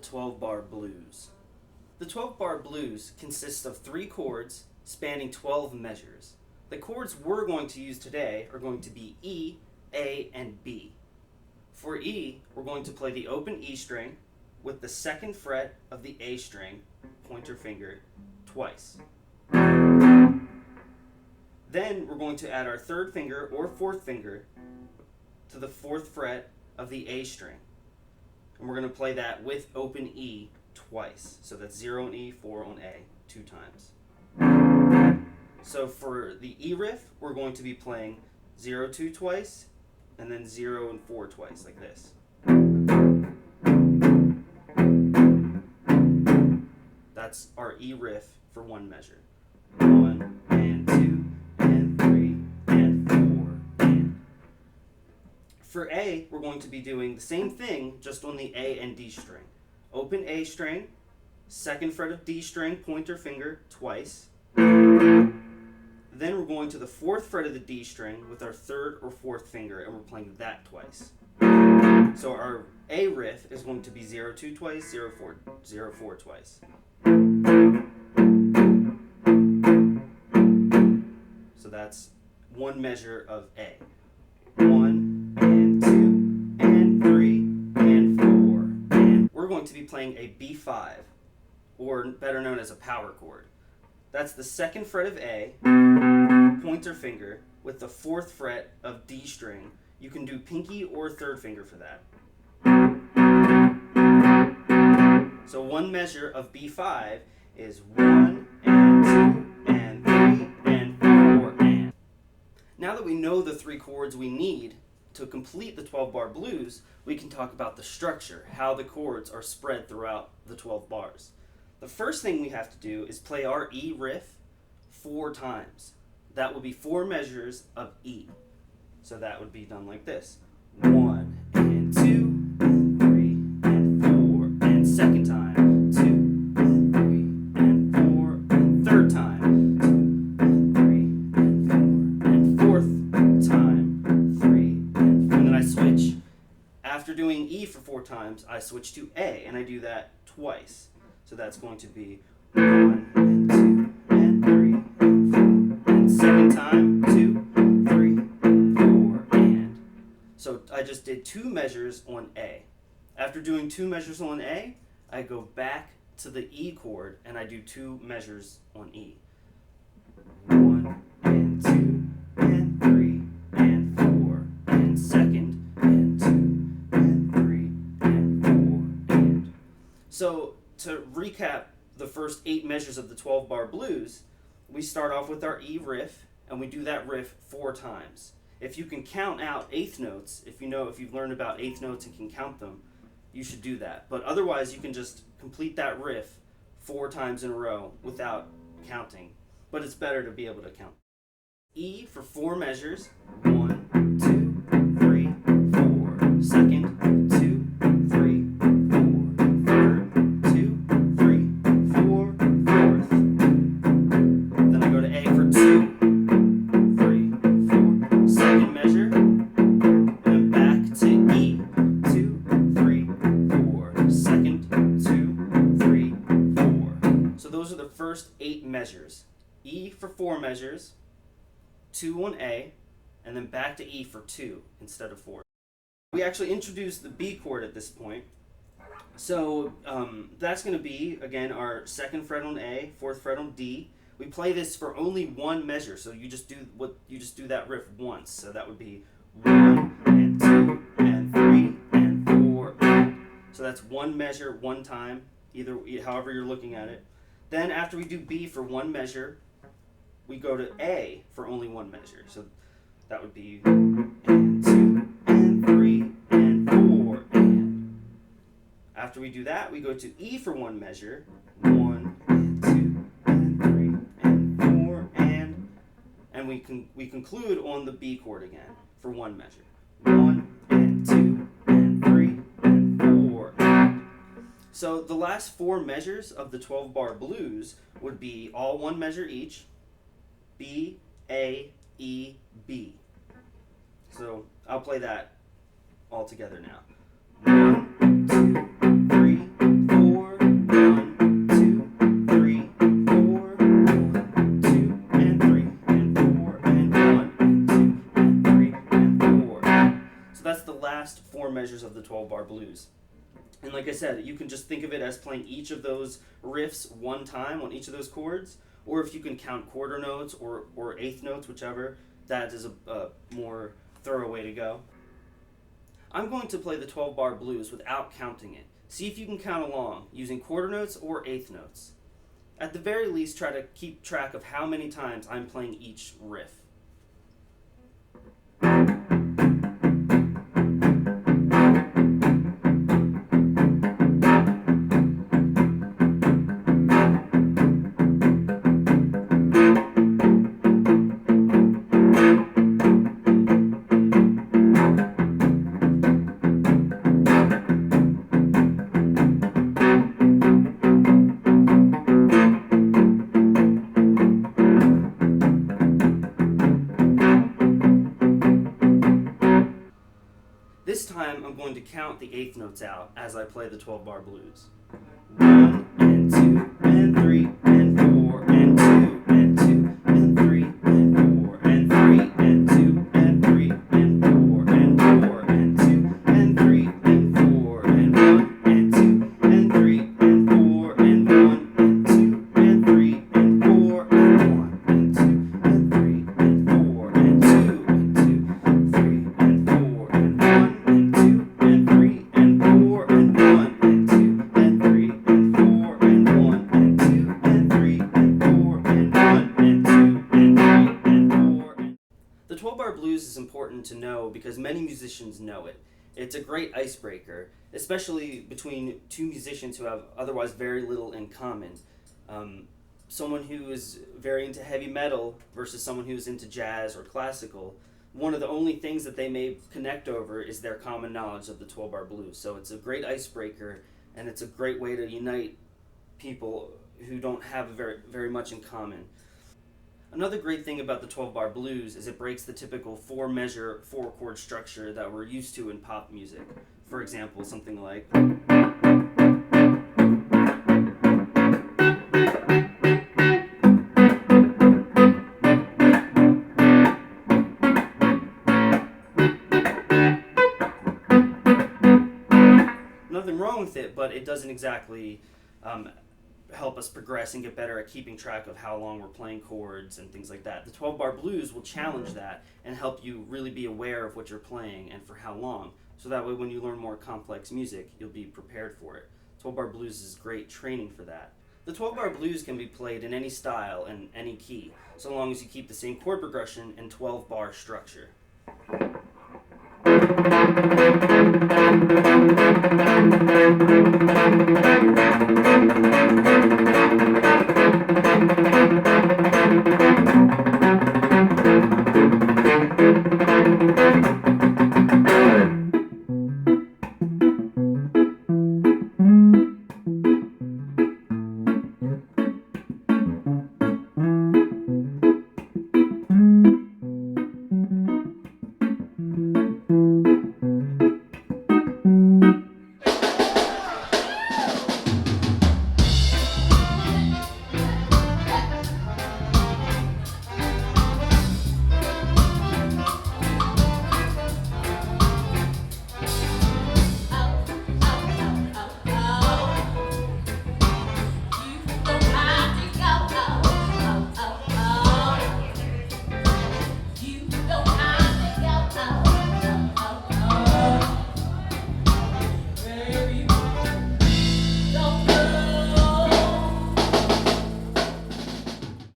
12-bar blues. The 12-bar blues consists of 3 chords spanning 12 measures. The chords we're going to use today are going to be E, A, and B. For E, we're going to play the open E string with the 2nd fret of the A string, pointer finger, twice. Then we're going to add our 3rd finger or 4th finger to the 4th fret of the A string. And we're going to play that with open E twice. So that's 0 on E, 4 on A, 2 times. So for the E riff, we're going to be playing 0, 2 twice, and then 0 and 4 twice, like this. That's our E riff for 1 measure. 1 and 2 and 3 and 4 and. For A, we're going to be doing the same thing, just on the A and D string. Open A string, 2nd fret of D string, pointer finger, twice. Then we're going to the 4th fret of the D string with our 3rd or 4th finger, and we're playing that twice. So our A riff is going to be 0, 2 twice, 0, 4, 0, 4 twice. So that's 1 measure of A. 1 and 2 and 3 and 4. And we're going to be playing a B5, or better known as a power chord. That's the 2nd fret of A, pointer finger, with the 4th fret of D string. You can do pinky or 3rd finger for that. So 1 measure of B5 is 1 and 2 and 3 and 4 and. Now that we know the 3 chords we need to complete the 12-bar blues, we can talk about the structure, how the chords are spread throughout the 12 bars. The first thing we have to do is play our E riff 4 times. That will be 4 measures of E. So that would be done like this. 1 and 2 and 3 and 4 and 2nd time. 2 and 3 and 4 and 3rd time. 2 and 3 and 4 and 4th time. 3 and 4. And then I switch. After doing E for 4 times, I switch to A, and I do that twice. So that's going to be 1 and 2 and 3 and 4. And 2nd time, 2, 3, 4, and. So I just did 2 measures on A. After doing 2 measures on A, I go back to the E chord and I do 2 measures on E. 1 and 2 and 3 and 4 and 2nd and 2 and 3 and 4 and. So to recap the first 8 measures of the 12-bar blues, we start off with our E riff, and we do that riff 4 times. If you can count out 8th notes, if you've learned about 8th notes and can count them, you should do that. But otherwise, you can just complete that riff 4 times in a row without counting. But it's better to be able to count. E for 4 measures. 1, 2, 3, 4. 2nd, 2, 3, 4. 3rd, 2, 3, 4. 4th. Then I go to A for 2, 3, 4. 2nd measure. And then back to E. 2, 3, 4. 2nd, 2, 3, 4. So those are the first 8 measures. E for 4 measures, 2 on A, and then back to E for 2 instead of 4. We actually introduced the B chord at this point. So that's going to be, again, our 2nd fret on A, 4th fret on D. We play this for only 1 measure, so you just do that riff once. So that would be 1 and 2 and 3 and 4 and. So that's 1 measure, 1 time, however you're looking at it. Then after we do B for 1 measure, we go to A for only 1 measure. So that would be and 2 and 3 and 4 and. After we do that, we go to E for 1 measure. 1 and 2 and 3 and 4 and we conclude on the B chord again for 1 measure. 1 and 2 and 3 and 4 and. So the last 4 measures of the 12-bar blues would be all 1 measure each. B, A, E, B. So I'll play that all together now. 1, 2, 3, 4. measures of the 12-bar blues. And like I said, you can just think of it as playing each of those riffs one time on each of those chords, or if you can count quarter notes or eighth notes, whichever, that is a more thorough way to go. I'm going to play the 12-bar blues without counting it. See if you can count along using quarter notes or eighth notes. At the very least, try to keep track of how many times I'm playing each riff. This time I'm going to count the eighth notes out as I play the 12-bar blues. 1 and 2 and 3 and 4 and 2 and 2 and 3 and 4 and 3 and 2 and 3 and 4 and 4 and 2 and 3 and 4 and 1 and 2 and 3 and 4 and 1 and 2 and 3 and 4 and 1 and 2 and 3 and 4 and 2 and 2 3 and 4 and 1 and 2 and 3 and 4 and 1 and 2 and 3 and 4 and 1 and 2 and 3 and 4 and 1 and 2 and 3 and 4 and... The 12-bar blues is important to know because many musicians know it. It's a great icebreaker, especially between two musicians who have otherwise very little in common. Someone who is very into heavy metal versus someone who's into jazz or classical, one of the only things that they may connect over is their common knowledge of the 12-bar blues. So it's a great icebreaker, and it's a great way to unite people who don't have very much in common. Another great thing about the 12-bar blues is it breaks the typical four-measure, four-chord structure that we're used to in pop music. For example, something like... Nothing wrong with it, but it doesn't exactly help us progress and get better at keeping track of how long we're playing chords and things like that. The 12-bar blues will challenge that and help you really be aware of what you're playing and for how long. So that way when you learn more complex music, you'll be prepared for it. 12-bar blues is great training for that. The 12-bar blues can be played in any style and any key, so long as you keep the same chord progression and 12-bar structure.